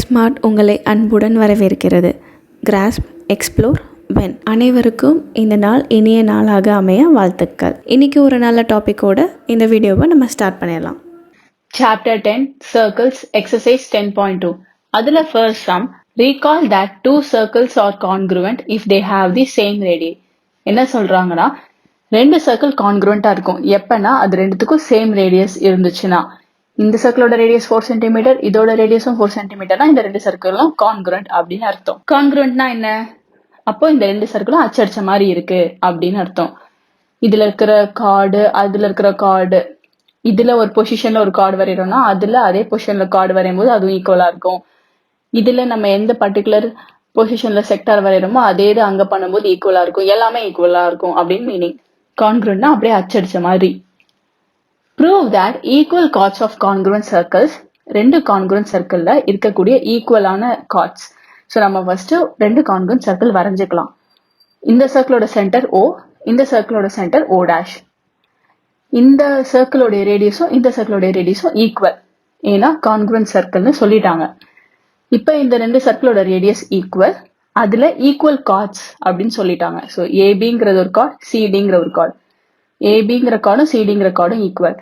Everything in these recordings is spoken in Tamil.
ஸ்மார்ட் உங்களை அன்புடன் வரவேற்கிறது. Grass, explore, when. அனைவருக்கும் இந்த நாள் இனிய நாளாக அமைய வாழ்த்துக்கள். இன்னைக்கு ஒரு நல்ல டாப்பிக்கோட இந்த வீடியோவை நம்ம ஸ்டார்ட் பண்ணிடலாம். Chapter 10 Circles Exercise 10.2 அதுல first sum recall that two circles are congruent if they have the same radii. என்ன சொல்றாங்கன்னா ரெண்டு சர்க்கிள் கான்க்ருவெண்டா இருக்கும் எப்பனா அது ரெண்டுத்துக்கும் சேம் ரேடியஸ் இருந்துச்சுன்னா. இந்த சர்க்கிளோட ரேடியஸ் 4 சென்டிமீட்டர், இதோட ரேடியஸும் 4 சென்டிமீட்டர்னா இந்த ரெண்டு சர்க்கிளும் கான்க்ருவெண்ட் அப்படின்னு அர்த்தம். கான்க்ருவெண்ட்னா என்ன? அப்போ இந்த ரெண்டு சர்க்கிளும் அச்சடிச்ச மாதிரி இருக்கு அப்படின்னு அர்த்தம். இதுல இருக்கிற கார்டு, அதுல இருக்கிற கார்டு, இதுல ஒரு பொசிஷன்ல ஒரு கார்டு வரைகிறோம்னா அதுல அதே பொசிஷன்ல கார்டு வரையும் போது அதுவும் ஈக்குவலா இருக்கும். இதுல நம்ம எந்த பர்டிகுலர் பொசிஷன்ல செக்டார் வரைகிறோமோ அதே இது அங்க பண்ணும்போது ஈக்குவலா இருக்கும். எல்லாமே ஈக்குவலா இருக்கும் அப்படின்னு மீனிங். கான்க்ருவெண்ட்னா அப்படியே அச்சடிச்ச மாதிரி. Prove that equal chords of congruent circles, ரெண்டு congruent circleல இருக்கக்கூடிய ஈக்குவலான chords. ஸோ நம்ம ஃபர்ஸ்ட் ரெண்டு congruent circle வரைஞ்சுக்கலாம். இந்த சர்க்கிளோட சென்டர் O, இந்த சர்க்கிளோட சென்டர் O dash. இந்த சர்க்கிளோடைய ரேடியஸும் இந்த சர்க்கிளோடைய ரேடியஸும் ஈக்குவல். ஏன்னா கான்க்ருவெண்ட் சர்க்கிள்னு சொல்லிட்டாங்க. இப்ப இந்த ரெண்டு சர்க்கிளோட ரேடியஸ் ஈக்குவல், அதுல ஈக்குவல் கார்ட்ஸ் அப்படின்னு சொல்லிட்டாங்க. ஸோ ஏபிங்கிறது ஒரு கார்டு, சிடிங்கிற ஒரு கார்டு. ஏபிங்கிற கார்டும் சிடிங்கிற கார்டும் ஈக்குவல்.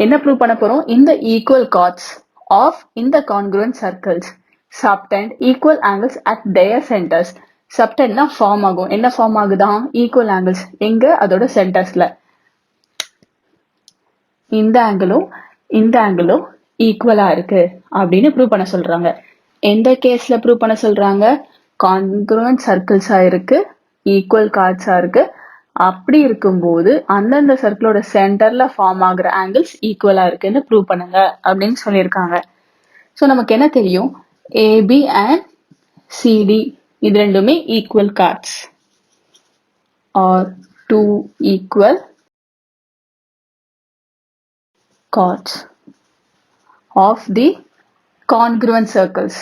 என்ன ப்ரூவ் பண்ண போறோம்? இந்த ஈக்குவல் கார்ட்ஸ் ஆஃப் இந்த congruent circles subtend equal angles at their centres. சப்டெண்ட்னா ஃபார்ம் ஆகும். என்ன ஃபார்ம் ஆகுதான்? Equal angles. எங்க? அதோட சென்டர்ஸ்ல. இந்த ஆங்கிளும் இந்த ஆங்கிளும் ஈக்குவலா இருக்கு அப்படின்னு ப்ரூவ் பண்ண சொல்றாங்க. எந்த கேஸ்ல ப்ரூவ் பண்ண சொல்றாங்க? கான்க்ருவெண்ட் சர்க்கிள்ஸா இருக்கு, ஈக்குவல் கார்ட்ஸா இருக்கு. அப்படி இருக்கும்போது அந்தந்த சர்க்கிளோட சென்டர்ல ஃபார்ம் ஆகுற ஆங்கிள்ஸ் ஈக்குவலா இருக்குன்னு ப்ரூவ் பண்ணுங்க அப்படின்னு சொல்லியிருக்காங்க. ஸோ நமக்கு என்ன தெரியும்? ஏபி அண்ட் சிடி இது ரெண்டுமே equal chords are two equal chords of the congruent circles.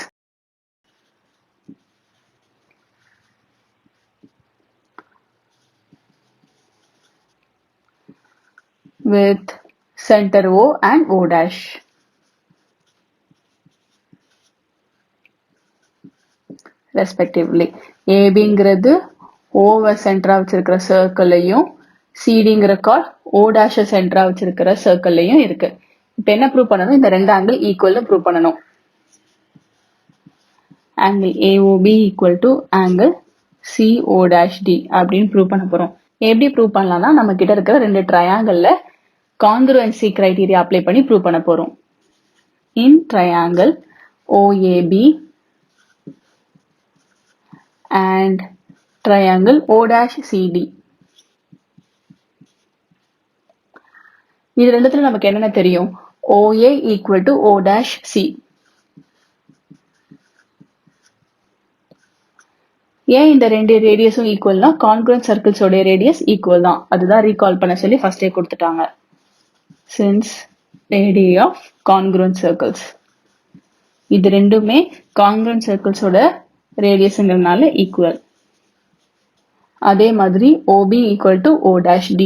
With center O and O dash. Respectively. ABங்கிறது Oவை சென்டரா வச்சிருக்கிற சர்க்கிளையும், சிடிங்கிற கார்ட் O dash சென்டரா வச்சிருக்கிற சர்க்கிளையும் இருக்கு. இப்ப என்ன ப்ரூவ் பண்ணணும்? இந்த ரெண்டு ஆங்கிள் ஈக்குவல்னு ப்ரூவ் பண்ணணும். Angle AOB equal to angle CO dash D அப்படின்னு ப்ரூவ் பண்ண போறோம். எப்படி ப்ரூவ் பண்ணலாம்னா நம்ம கிட்ட இருக்கிற ரெண்டு ட்ரையாங்கிள்ல கான்க்ருவென்சி கிரைட்டீரியா அப்ளை பண்ணி ப்ரூவ் பண்ண போறோம். இன் triangle OAB and triangle O'CD. இது ரெண்டுத்துல நமக்கு என்னென்ன தெரியும்? OA equal to O'C. ஏன் இந்த ரெண்டு ரேடியஸும் ஈக்குவல்னா கான்க்ருவெண்ட் சர்க்கிள்ஸோட ரேடியஸ் ஈக்குவல் தான். அதுதான் ரீகால் பண்ண சொல்லி ஃபர்ஸ்டே கொடுத்துட்டாங்க. Since radii of congruent circles. இது ரெண்டுமே கான்க்ருவெண்ட் சர்க்கிள்ஸோட ரேடியஸ்ங்கிறதுனால ஈக்குவல். அதே மாதிரி OB equal to O'D.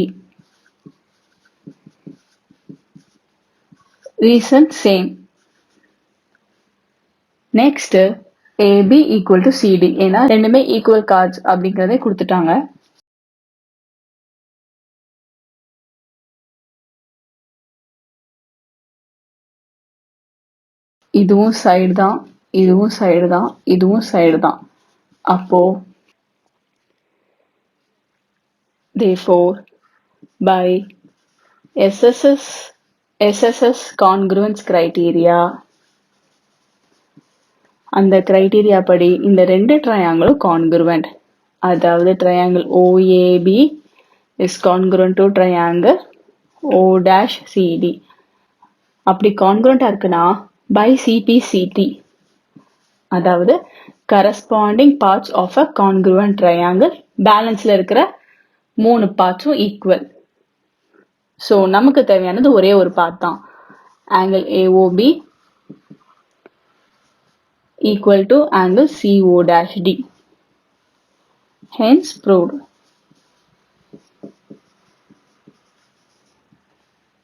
Reason same. Next AB equal to CD. ஏன்னா ரெண்டுமே ஈக்குவல் கார்ட்ஸ் அப்படிங்கறதை கொடுத்துட்டாங்க. இதுவும் சைடு தான், இதுவும் சைடு தான், இதுவும் சைடு தான். அப்போ therefore by SSS congruence criteria, அந்த கிரைட்டீரியா படி இந்த ரெண்டு ட்ரையாங்கிளும் கான்க்ருவெண்ட். அதாவது triangle OAB is congruent to triangle O'CD. அப்படி கான்க்ருவெண்டா இருக்குன்னா by CPCT, அதாவது corresponding parts of a congruent triangle, பேலன்ஸ்ல இருக்கிற மூணு பார்ட்ஸும் ஈக்குவல். ஸோ நமக்கு தேவையானது ஒரே ஒரு பார்ட் தான். Angle AOB equal to angle CO'D. Hence proved.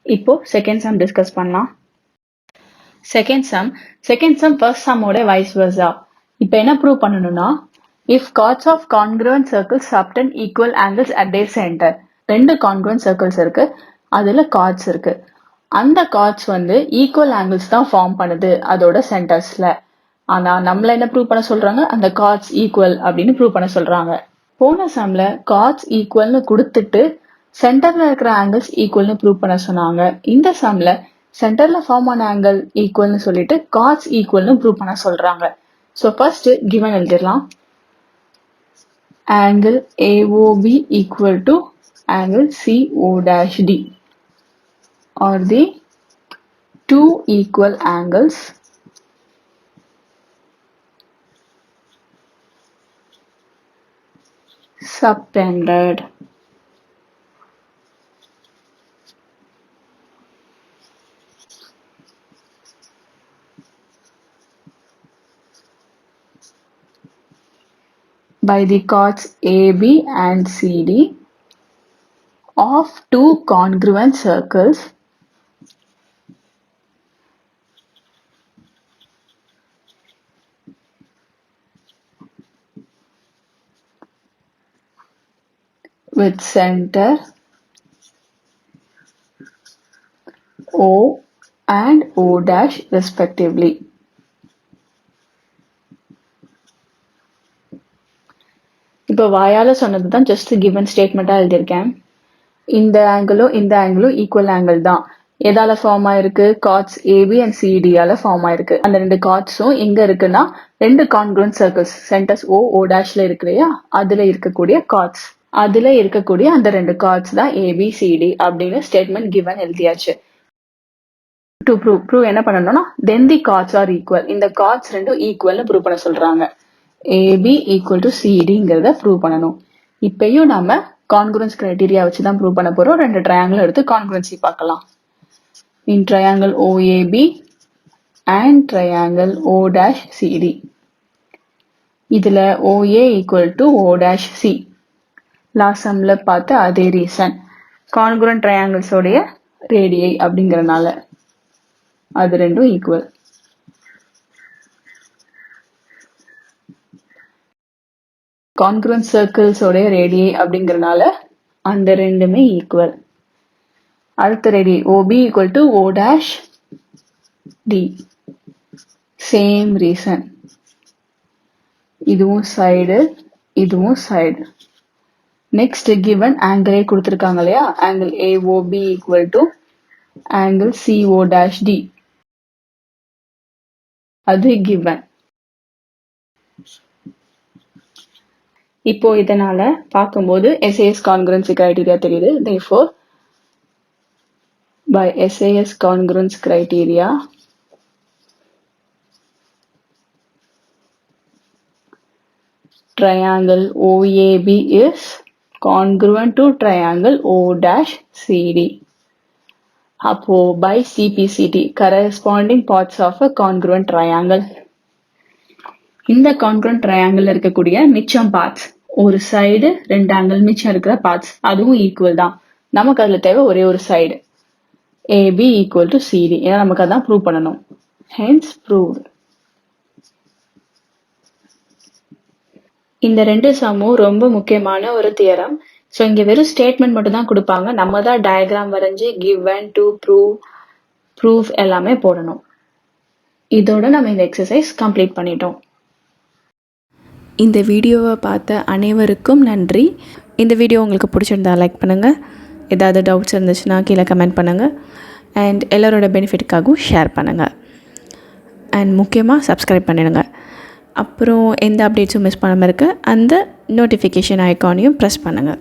இப்போ செகண்ட் சம் டிஸ்கஸ் பண்ணலாம். செகண்ட் சம் ஃபர்ஸ்ட் சம்மோட வைஸ் வெர்சா. இப்போ என்ன ப்ரூவ் பண்ணணும்னா, if chords of congruent circles subtend equal angles at their center. ரெண்டு congruent circles இருக்கு, அதுல chords இருக்கு. அந்த chords வந்து ஈக்குவல் ஆங்கிள்ஸ் தான் ஃபார்ம் பண்ணுது அதோட சென்டர்ஸ்ல. ஆனா நம்மள என்ன ப்ரூவ் பண்ண சொல்றாங்க, அந்த chords ஈக்குவல் அப்படின்னு ப்ரூவ் பண்ண சொல்றாங்க. போன சம்ல chords ஈக்குவல்னு கொடுத்துட்டு சென்டர்ல இருக்கிற ஆங்கிள்ஸ் ஈக்குவல்னு ப்ரூவ் பண்ண சொன்னாங்க. இந்த சம்ல சென்டர்ல ஃபார்ம் ஆன ஆங்கிள் ஈக்குவல்னு சொல்லிட்டு chords ஈக்குவல்னு ப்ரூவ் பண்ண சொல்றாங்க. ஸோ ஃபர்ஸ்ட் கிவன் எழுதிடலாம். Angle AOB equal to angle CO'D are the two equal angles subtended. By the chords AB and CD of two congruent circles with center O and O dash respectively. இப்போ வாயால சொன்னதுதான் ஜஸ்ட் கிவன் ஸ்டேட்மெண்டா எழுதியிருக்கேன். இந்த ஆங்கிளும் இந்த ஆங்கிளும் ஈக்குவல் ஆங்கிள் தான். எதால ஃபார்ம் ஆயிருக்கு, கார்ட்ஸ் ஏபி அண்ட் சிடியால ஃபார்ம் ஆயிருக்கு. அந்த ரெண்டு கார்ட்ஸும் எங்க இருக்குன்னா ரெண்டு கான்கிரூவன்ட் சர்க்கிள்ஸ் சென்டர்ஸ் ஓ டேஷ்ல இருக்கு இல்லையா, அதுல இருக்கக்கூடிய கார்ட்ஸ், அதுல இருக்கக்கூடிய அந்த ரெண்டு கார்ட்ஸ் தான் ஏபி சிடி அப்படின்னு ஸ்டேட்மெண்ட் கிவன் எழுதியாச்சு. டு ப்ரூவ் என்ன பண்ணணும்னா தென் தி கார்ட்ஸ் ஆர் ஈக்குவல், இந்த கார்ட்ஸ் ரெண்டும் ஈக்குவல்னு ப்ரூவ் பண்ண சொல்றாங்க. ஏபி ஈக்குவல் டு சிடிங்கிறத ப்ரூவ் பண்ணணும். இப்பயும் நம்ம கான்குரன்ஸ் கிரைட்டீரியா வச்சு தான் ப்ரூவ் பண்ண போறோம். ரெண்டு ட்ரையாங்கிள் எடுத்து கான்குரன்சி பார்க்கலாம். In triangle OAB and triangle O dash CD. இதுல OA equal to O dash C. Last சம்ல பார்த்த அதே ரீசன், கான்குரன்ட் ட்ரையாங்கிள்ஸோடைய ரேடியை அப்படிங்கறனால அது ரெண்டும் ஈக்குவல். கான்கிரன்ட் சர்க்கிள்ஸோடைய ரேடியை அப்படிங்கறனால அந்த ரெண்டுமே ஈக்குவல். அடுத்த ரேடியை OB equal to O dash D. Same reason, இதுவும் சைடு இதுவும் சைடு. நெக்ஸ்ட் கிவன் ஆங்கிளே கொடுத்துருக்காங்க இல்லையா, angle AOB equal to angle CO dash D, அது கிவன். இப்போ இதனால பார்க்கும்போது SAS congruency criteria தெரியுது. Therefore, by SAS congruence criteria, triangle OAB is congruent to triangle O dash CD. அப்போ by CPCT, corresponding parts of a congruent triangle. இந்த கான்கிரன்ட் ட்ரையாங்கிள் இருக்கக்கூடிய மிச்சம் பார்ட்ஸ், ஒரு சைடு ரெண்டு ஆங்கிள் மிச்சம் இருக்கிற பார்ட்ஸ் அதுவும் ஈக்குவல் தான். நமக்கு அதுல தேவை ஒரே ஒரு side, AB equal to CD. ஏன்னா நமக்கு அதான் ப்ரூவ் பண்ணணும். Hence proved. இந்த ரெண்டு சம்மும் ரொம்ப முக்கியமான ஒரு தியரம். ஸோ இங்க வெறும் ஸ்டேட்மெண்ட் மட்டும் தான் கொடுப்பாங்க, நம்ம தான் டயக்ராம் வரைஞ்சி கிவன் டு ப்ரூவ் எல்லாமே போடணும். இதோட நம்ம இந்த எக்ஸசைஸ் கம்ப்ளீட் பண்ணிட்டோம். இந்த வீடியோவை பார்த்த அனைவருக்கும் நன்றி. இந்த வீடியோ உங்களுக்கு பிடிச்சிருந்தா லைக் பண்ணுங்கள், ஏதாவது டவுட்ஸ் இருந்துச்சுன்னா கீழே கமெண்ட் பண்ணுங்கள், அண்ட் எல்லோரோட பெனிஃபிட்டுக்காகவும் ஷேர் பண்ணுங்கள், அண்ட் முக்கியமாக சப்ஸ்கிரைப் பண்ணிடுங்க. அப்புறம் எந்த அப்டேட்ஸும் மிஸ் பண்ணாமல் இருக்க அந்த நோட்டிஃபிகேஷன் ஐக்கானையும் ப்ரெஸ் பண்ணுங்கள்.